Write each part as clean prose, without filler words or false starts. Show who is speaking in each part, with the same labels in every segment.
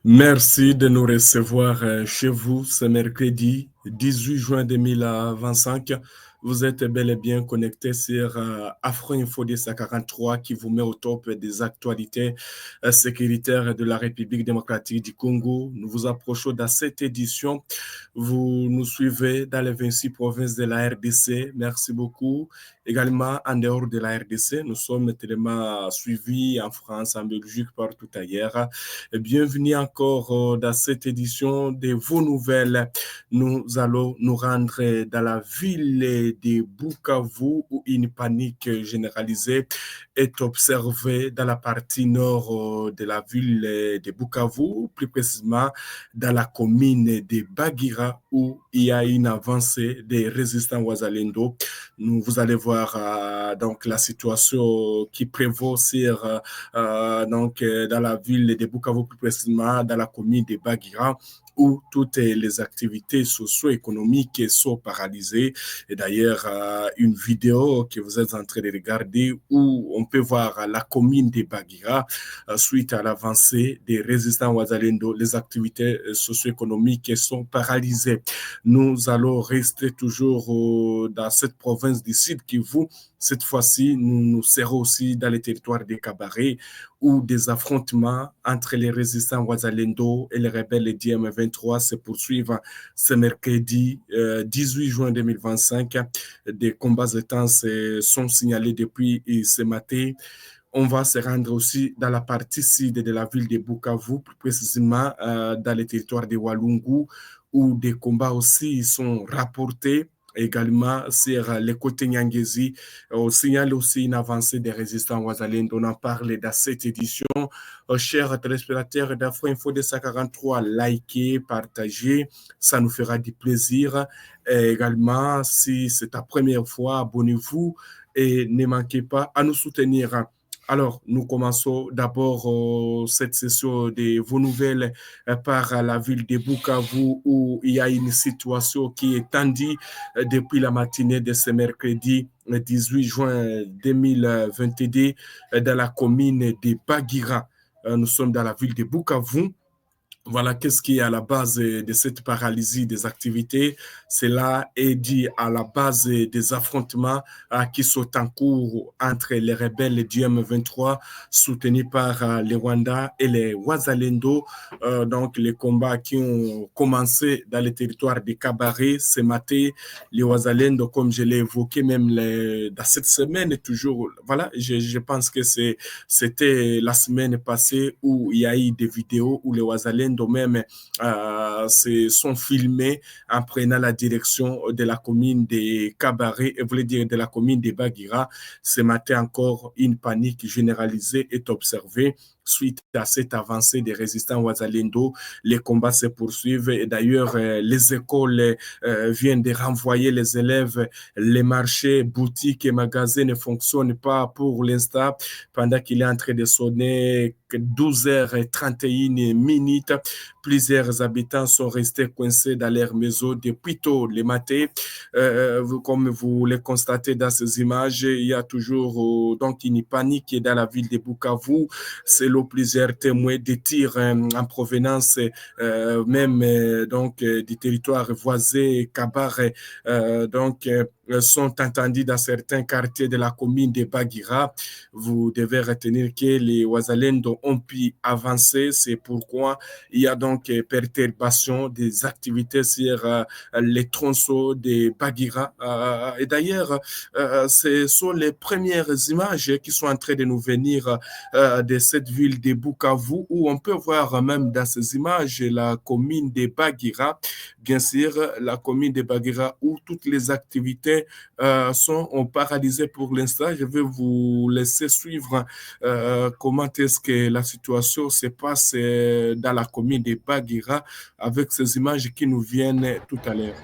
Speaker 1: Merci de nous recevoir chez vous ce mercredi 18 juin 2025. Vous êtes bel et bien connecté sur Afro Info 43 qui vous met au top des actualités sécuritaires de la République démocratique du Congo. Nous vous approchons dans cette édition. Vous nous suivez dans les 26 provinces de la RDC. Merci beaucoup. Également en dehors de la RDC, nous sommes tellement suivis en France, en Belgique, partout ailleurs. Bienvenue encore dans cette édition de vos nouvelles. Nous allons nous rendre dans la ville de Bukavu où une panique généralisée est observée dans la partie nord de la ville de Bukavu, plus précisément dans la commune de Bagira où il y a une avancée des résistants Ouazalendo. Vous allez voir donc la situation qui prévaut sur dans la ville de Bukavu, plus précisément dans la commune de Bagira, où toutes les activités socio-économiques sont paralysées. Et d'ailleurs, une vidéo que vous êtes en train de regarder où on peut voir la commune de Bagira, suite à l'avancée des résistants Ouazalendo, les activités socio-économiques sont paralysées. Nous allons rester toujours dans cette province du Sud Kivu. Cette fois-ci, nous serons aussi dans les territoires des Cabarets où des affrontements entre les résistants Ouazalendo et les rebelles DM23 se poursuivent ce mercredi 18 juin 2025. Des combats intenses sont signalés depuis ce matin. On va se rendre aussi dans la partie sud de la ville de Bukavu, plus précisément dans les territoires de Walungu, où des combats aussi sont rapportés également sur les côtés Nyangezi. On signale aussi une avancée des résistants Ouazalendo. On en parle dans cette édition. Chers téléspectateurs d'Afro Info 243, likez, partagez, ça nous fera du plaisir. Et également, si c'est ta première fois, abonnez-vous et ne manquez pas à nous soutenir. Alors, nous commençons d'abord cette session de vos nouvelles par la ville de Bukavu où il y a une situation qui est tendue depuis la matinée de ce mercredi 18 juin 2022 dans la commune de Bagira. Nous sommes dans la ville de Bukavu. Voilà, qu'est-ce qui est à la base de cette paralysie des activités? Cela est dit à la base des affrontements qui sont en cours entre les rebelles du M23 soutenus par les Rwandais et les Ouazalendo. Donc, les combats qui ont commencé dans les territoires de Kabaré ce matin, les Ouazalendo, comme je l'ai évoqué même dans cette semaine, toujours, voilà, je pense que c'était la semaine passée où il y a eu des vidéos où les Ouazalendo même se sont filmés en prenant la direction de la commune de Kabaré, et voulait dire de la commune de Bagira. Ce matin encore, une panique généralisée est observée. Suite à cette avancée des résistants Ouazalendo, les combats se poursuivent et d'ailleurs les écoles viennent de renvoyer les élèves, les marchés, boutiques et magasins ne fonctionnent pas pour l'instant pendant qu'il est en train de sonner 12h31 minutes. Plusieurs habitants sont restés coincés dans leur maison depuis tôt le matin. Comme vous le constatez dans ces images, il y a toujours donc une panique dans la ville de Bukavu. Selon plusieurs témoins, des tirs en provenance même donc du territoire voisin Kabar donc sont entendus dans certains quartiers de la commune de Bagira. Vous devez retenir que les Ouazalendo ont pu avancer. C'est pourquoi il y a donc perturbation des activités sur les tronçons de Bagira. Et d'ailleurs, ce sont les premières images qui sont en train de nous venir de cette ville de Bukavu où on peut voir même dans ces images la commune de Bagira, bien sûr, la commune de Bagira où toutes les activités sont paralysées pour l'instant. Je vais vous laisser suivre comment est-ce que la situation se passe dans la commune de Bagira avec ces images qui nous viennent tout à l'heure.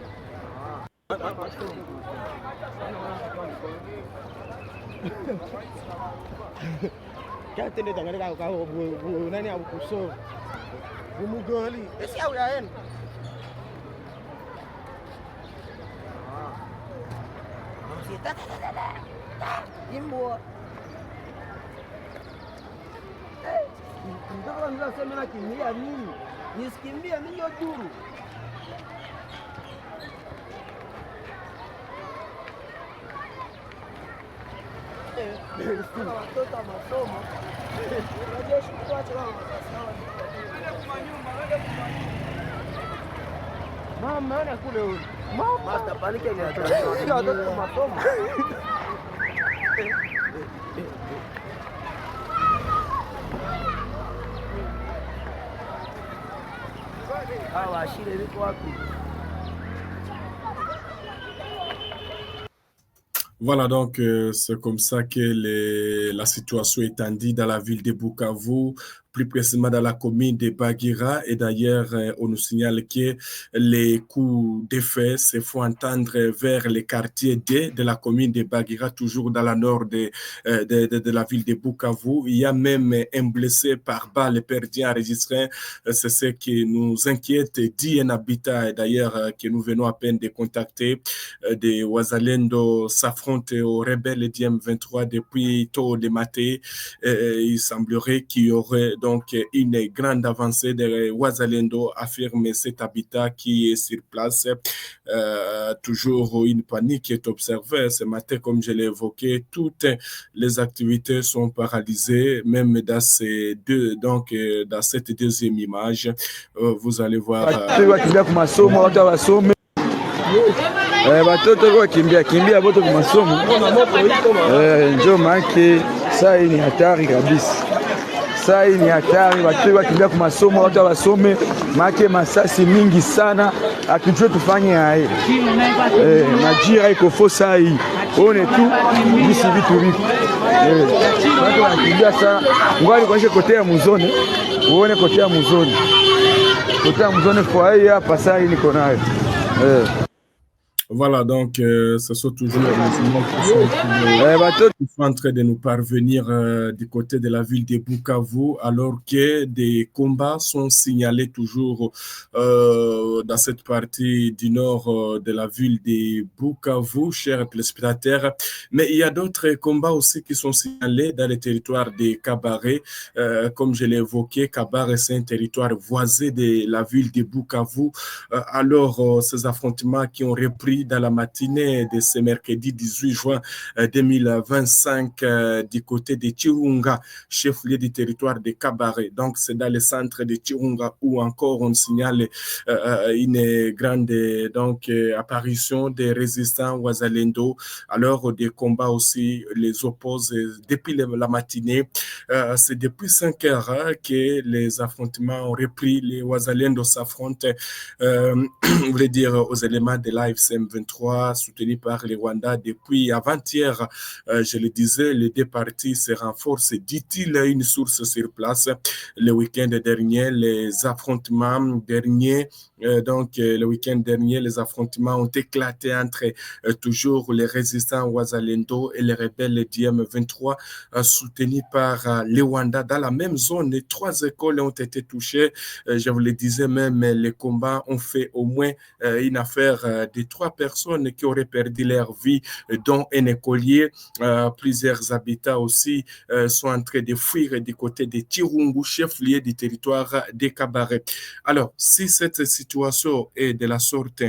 Speaker 2: Mtoto anza sema na kimbia mimi. Nisikimbia mimi hiyo duru. Watoto wa masomo. Unajua shule wacha wao sawa. Mama ana kule huko. Mama master panike ni hatari. Watoto wa masomo. Hawa shule liko wapi?
Speaker 1: Voilà, donc c'est comme ça que la situation est tendue dans la ville de Bukavu, plus précisément dans la commune de Bagira. Et d'ailleurs, on nous signale que les coups d'effet se font entendre vers les quartiers D de la commune de Bagira, toujours dans la nord de la ville de Bukavu. Il y a même un blessé par balle perdu enregistré. C'est ce qui nous inquiète, dit un habitat, d'ailleurs, que nous venons à peine de contacter. Des Wazalendo s'affrontent aux rebelles du M23 depuis tôt le matin. Il semblerait qu'il y aurait donc une grande avancée des Wazalendo, affirme cet habitat qui est sur place. Toujours une panique est observée ce matin, comme je l'ai évoqué. Toutes les activités sont paralysées, même dans ces deux, donc dans cette deuxième image, vous allez voir.
Speaker 3: Watoto wakimbia kimbia wote kwa masomo ndio maana saa hii ni hatari kabisa. Saa hii ni hatari, watu wakimbia kwa masomo, watu wasome maana masasi mingi sana, atujue tufanye haya. Majira iko fo saa hii. One tu bisi vitu vipi. Watu wakimbia sana, ngwali kwaje kotea muzone. Uone kotea muzone. Kotea muzone kwa hii hapa saa hii niko nayo.
Speaker 1: Voilà, donc ce sont toujours les musulmans qui sont en train de nous parvenir du côté de la ville de Bukavu, alors que des combats sont signalés toujours dans cette partie du nord de la ville de Bukavu, chers téléspectateurs. Mais il y a d'autres combats aussi qui sont signalés dans le territoire de Kabare. Comme je l'ai évoqué, Kabare, c'est un territoire voisin de la ville de Bukavu. Alors, ces affrontements qui ont repris dans la matinée de ce mercredi 18 juin 2025 du côté de Chirunga, chef-lieu du territoire de Kabare. Donc, c'est dans le centre de Chirunga où encore on signale une grande apparition des résistants Wazalendo. Alors, des combats aussi les opposent depuis la matinée. C'est depuis 5 heures que les affrontements ont repris. Les Wazalendo s'affrontent, je voulais dire, aux éléments de l'AFC M23 soutenus par les Rwandais depuis avant-hier. Je le disais, les deux parties se renforcent, dit-il une source sur place. Le week-end dernier, les affrontements derniers, le week-end dernier, les affrontements ont éclaté entre toujours les résistants Wazalendo et les rebelles du M23 soutenus par les Rwandais dans la même zone. Les 3 écoles ont été touchées. Je vous le disais même, les combats ont fait au moins une affaire de 3 personnes qui auraient perdu leur vie, dont un écolier. Plusieurs habitants aussi sont en train de fuir du côté de Chirungu, chef-lieu du territoire de Kabare. Alors, si cette situation est de la sorte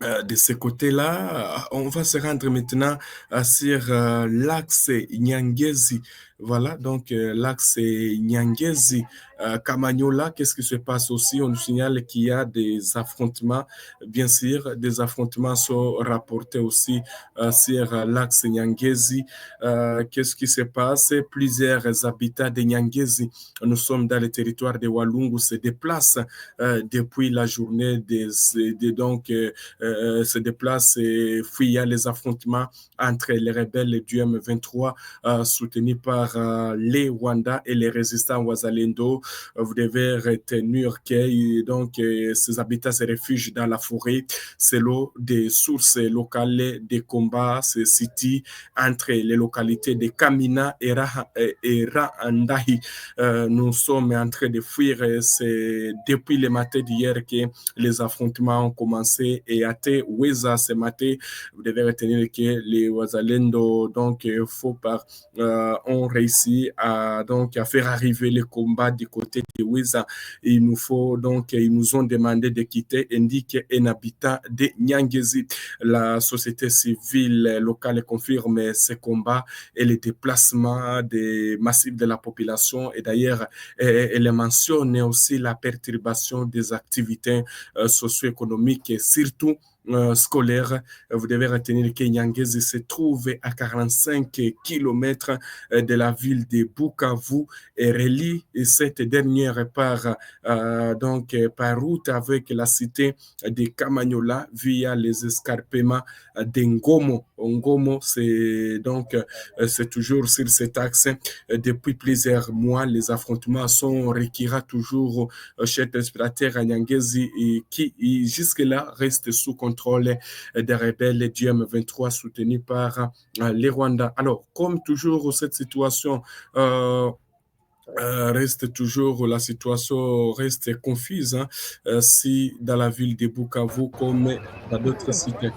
Speaker 1: de ce côté-là, on va se rendre maintenant sur l'axe Nyangezi. Voilà, donc l'axe Nyangezi, Kamanyola, qu'est-ce qui se passe aussi? On nous signale qu'il y a des affrontements, bien sûr, des affrontements sont rapportés aussi sur l'axe Nyangezi. Qu'est-ce qui se passe? Plusieurs habitants de Nyangezi, nous sommes dans le territoire de Walungu, se déplacent depuis la journée se déplacent et fuient les affrontements entre les rebelles du M23 soutenus par les Rwandais et les résistants Wazalendo. Vous devez retenir que ces habitants se réfugient dans la forêt. C'est l'eau des sources locales des combats se situent entre les localités de Kamina et Raandahi. Nous sommes en train de fuir. C'est depuis le matin d'hier que les affrontements ont commencé et à Weza ce matin. Vous devez retenir que les Wazalendo ont réussi à faire arriver les combats du côté de Wiza. Ils nous ont demandé de quitter, indique un habitant de Nyangezi. La société civile locale confirme ces combats et les déplacements des massifs de la population. Et d'ailleurs, elle mentionne aussi la perturbation des activités socio-économiques et surtout scolaire. Vous devez retenir que Nyangezi se trouve à 45 km de la ville de Bukavu et relie cette dernière par route avec la cité de Kamanyola via les escarpements d'Ngomo. Ngomo, c'est toujours sur cet axe. Depuis plusieurs mois, les affrontements sont récurrents toujours chez les à Nyangezi et qui jusque-là reste sous contrôle des rebelles du M23 soutenus par les Rwandais. Alors, comme toujours, cette situation la situation reste confuse si dans la ville de Bukavu comme dans d'autres cités.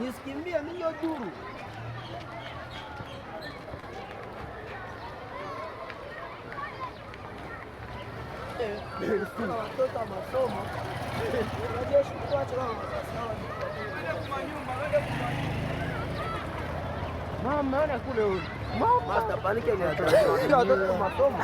Speaker 2: Nisikimbia hiyo duru. Watoto wa masomo. Unajua shukuru kwa mama ana kule huyu. Mama master panike ni watoto wa masomo.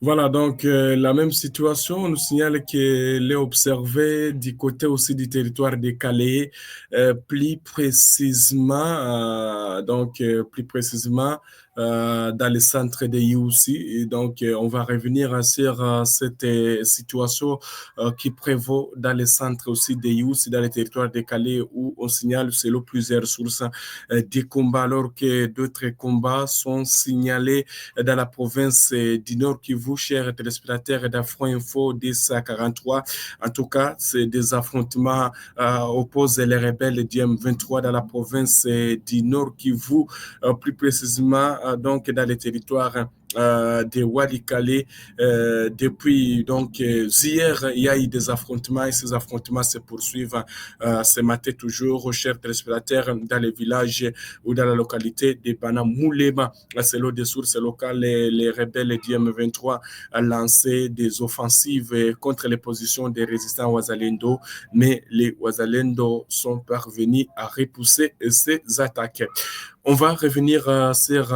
Speaker 1: Voilà, donc la même situation, on nous signale qu'elle est observée du côté aussi du territoire de Calais, plus précisément dans le centre de Youssi. Et donc, on va revenir sur cette situation qui prévaut dans le centre aussi de Youssi, dans le territoire de Calais, où on signale, selon plusieurs sources, des combats, alors que d'autres combats sont signalés dans la province du Nord Kivu, chers téléspectateurs d'Afro Info 1043. En tout cas, c'est des affrontements opposent les rebelles du M23 dans la province du Nord Kivu, plus précisément donc dans les territoires de Walikale. Depuis hier, il y a eu des affrontements et ces affrontements se poursuivent ce matin toujours, chers téléspectateurs, dans les villages ou dans la localité de Banamoulema. Selon des sources locales, les rebelles du M23 ont lancé des offensives contre les positions des résistants Wazalendo, mais les Wazalendo sont parvenus à repousser ces attaques. On va revenir sur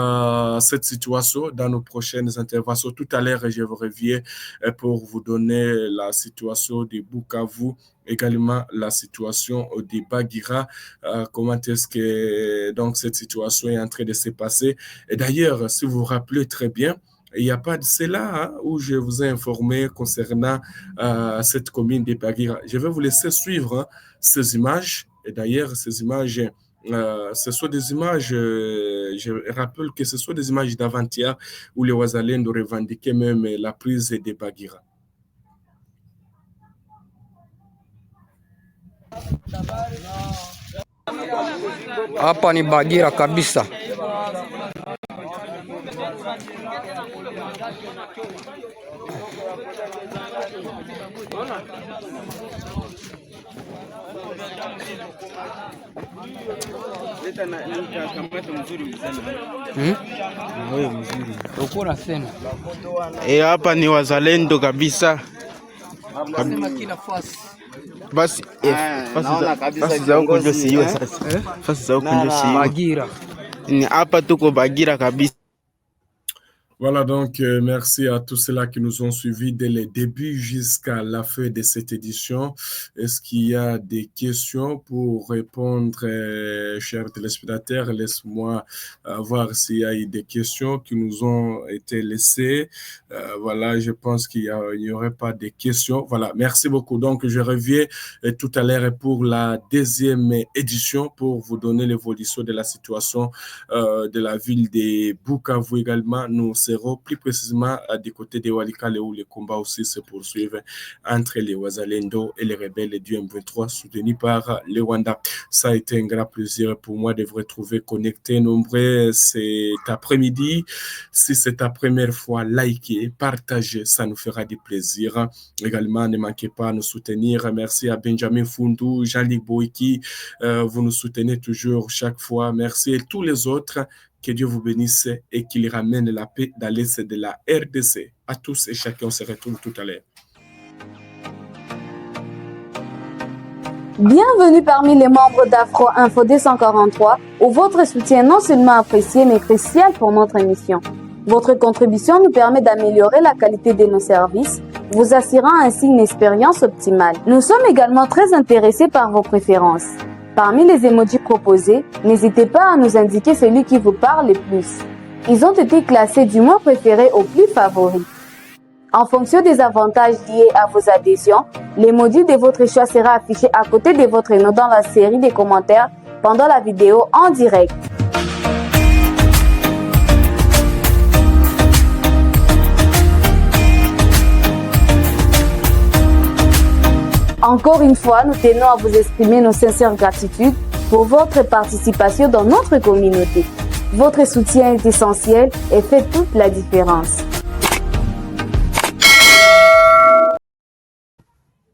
Speaker 1: cette situation dans nos prochaines interventions. Tout à l'heure, je vous reviens pour vous donner la situation de Bukavu, également la situation de Bagira. Comment est-ce que cette situation est en train de se passer? Et d'ailleurs, si vous vous rappelez très bien, il n'y a pas de cela où je vous ai informé concernant cette commune de Bagira. Je vais vous laisser suivre ces images. Et d'ailleurs, ces images... ce sont des images, je rappelle que ce sont des images d'avant-hier où les Wazalendo revendiquaient même la prise de Bagira.
Speaker 4: Hapa ni Bagira kabisa.
Speaker 5: Hapa ni Wazalendo kabisa. Basi fasi za huko ndio sio sasa. Fasi za huko ndio sio. Bagira. Hapa tuko Bagira kabisa.
Speaker 1: Voilà donc, merci à tous ceux-là qui nous ont suivis dès le début jusqu'à la fin de cette édition. Est-ce qu'il y a des questions pour répondre, chers téléspectateurs? Laisse-moi voir s'il y a eu des questions qui nous ont été laissées. Voilà, je pense qu'il n'y aurait pas de questions. Voilà, merci beaucoup. Donc, je reviens tout à l'heure pour la deuxième édition pour vous donner l'évolution de la situation de la ville de Bukavu également. Nous serons plus précisément du côté de Walikale où les combats aussi se poursuivent entre les Wazalendo et les rebelles du M23 soutenus par le Rwanda. Ça a été un grand plaisir pour moi de vous retrouver connectés nombreux cet après-midi. Si c'est ta première fois, likez, partagez, ça nous fera du plaisir. Également, ne manquez pas à nous soutenir. Merci à Benjamin Fundu, Jean-Luc Boiki, vous nous soutenez toujours chaque fois. Merci et tous les autres. Que Dieu vous bénisse et qu'il ramène la paix dans l'est de la RDC. À tous et chacun, on se retrouve tout à l'heure.
Speaker 6: Bienvenue parmi les membres d'Afro Info 243 où votre soutien est non seulement apprécié mais crucial pour notre émission. Votre contribution nous permet d'améliorer la qualité de nos services, vous assurant ainsi une expérience optimale. Nous sommes également très intéressés par vos préférences. Parmi les emojis proposés, n'hésitez pas à nous indiquer celui qui vous parle le plus. Ils ont été classés du moins préféré au plus favori. En fonction des avantages liés à vos adhésions, l'emoji de votre choix sera affiché à côté de votre nom dans la série des commentaires pendant la vidéo en direct. Encore une fois, nous tenons à vous exprimer nos sincères gratitudes pour votre participation dans notre communauté. Votre soutien est essentiel et fait toute la différence.